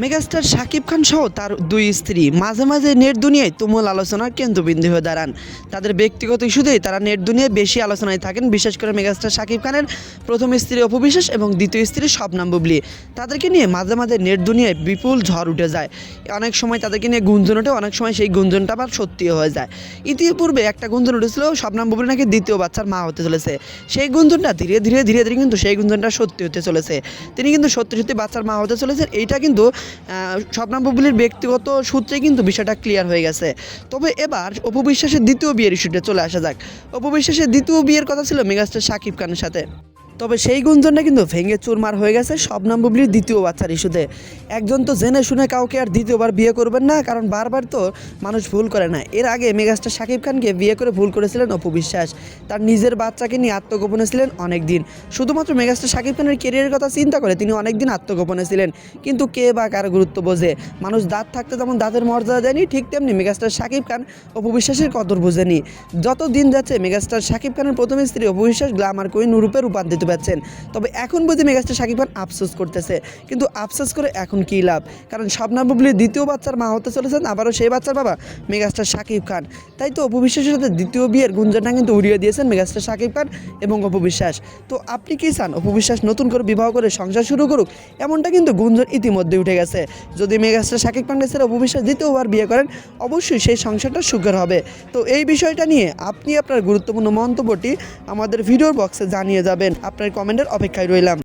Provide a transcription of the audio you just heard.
Megastar Shakib Khan সহ তার দুই স্ত্রী মাঝে মাঝে নেট দুনিয়ায় তুমুল আলোচনার কেন্দ্রবিন্দু হয়ে দাঁড়ান। তাদের ব্যক্তিগত ইস্যুতেই তারা নেট দুনিয়ায় বেশি আলোচনায় থাকেন, বিশেষ করে মেগাস্টার শাকিব খানের প্রথম স্ত্রী অপু বিশ্বাস এবং দ্বিতীয় স্ত্রী শবনম বুবলী। তাদেরকে নিয়ে মাঝে মাঝে নেট দুনিয়ায় বিপুল ঝড় উঠে যায়। অনেক সময় তাদেরকে নিয়ে গুঞ্জন ওঠে, অনেক সময় সেই গুঞ্জনটা আবার সত্যিও হয়ে যায়। ইতিপূর্বে একটা গুঞ্জন উঠেছিল শবনম বুবলী নাকি দ্বিতীয় বাচ্চার মা হতে চলেছে। সেই গুঞ্জনটা ধীরে ধীরে ধীরে ধীরে কিন্তু সেই গুঞ্জনটা সত্যি হতে চলেছে। তিনি কিন্তু সত্যি সত্যি বাচ্চার মা হতে চলেছেন। এইটা কিন্তু শবনম বুবলীর ব্যক্তিগত সূত্রে কিন্তু বিষয়টা ক্লিয়ার হয়ে গেছে। তবে এবার অপু বিশ্বাসের দ্বিতীয় বিয়ের ইস্যুতে চলে আসা যাক। অপু বিশ্বাসের দ্বিতীয় বিয়ের কথা ছিল মেগাস্টার শাকিব খানের সাথে, তবে সেই গুঞ্জনটা কিন্তু ভেঙে চুরমার হয়ে গেছে শবনম বুবলীর দ্বিতীয় বাচ্চার ইস্যুতে। একজন তো জেনে শুনে কাউকে আর দ্বিতীয়বার বিয়ে করবেন না, কারণ বারবার তো মানুষ ভুল করে না। এর আগে মেগাস্টার শাকিব খানকে বিয়ে করে ভুল করেছিলেন অপু বিশ্বাস। তার নিজের বাচ্চাকে নিয়ে আত্মগোপনে ছিলেন অনেক দিন। শুধুমাত্র মেগাস্টার শাকিব খানের কেরিয়ারের কথা চিন্তা করে তিনি অনেক দিন আত্মগোপনে ছিলেন। কিন্তু কে বা কার গুরুত্ব বোঝে? মানুষ দাঁত থাকতে যেমন দাঁতের মর্যাদা দেয়নি, ঠিক তেমনি মেগাস্টার শাকিব খান অপু বিশ্বাসের কদর বোঝেনি। যত দিন যাচ্ছে মেগাস্টার শাকিব খানের প্রথম স্ত্রী অপু বিশ্বাস গ্ল্যামার কুইন রূপে রূপান্তরিত পাচ্ছেন। তবে এখন বুঝি মেগাস্টার শাকিব খান আফসোস করতেছে, কিন্তু আফসোস করে এখন কী লাভ? কারণ শবনম বুবলীর দ্বিতীয় বাচ্চার মা হতে চলেছেন, আবারও সেই বাচ্চার বাবা মেগাস্টার শাকিব খান। তাই তো অপু বিশ্বাসের সাথে দ্বিতীয় বিয়ের গুঞ্জনটা কিন্তু উড়িয়ে দিয়েছেন মেগাস্টার শাকিব খান এবং অপু বিশ্বাস। তো আপনি কি চান অপু বিশ্বাস নতুন করে বিবাহ করে সংসার শুরু করুক? এমনটা কিন্তু গুঞ্জন ইতিমধ্যে উঠে গেছে। যদি মেগাস্টার শাকিব খানকে ছেড়ে অপু বিশ্বাস দ্বিতীয়বার বিয়ে করেন, অবশ্যই সেই সংসারটা সুখের হবে। তো এই বিষয়টা নিয়ে আপনি আপনার গুরুত্বপূর্ণ মন্তব্যটি আমাদের ভিডিওর বক্সে জানিয়ে যাবেন। আপনার কমেন্টের অপেক্ষায় রইলাম।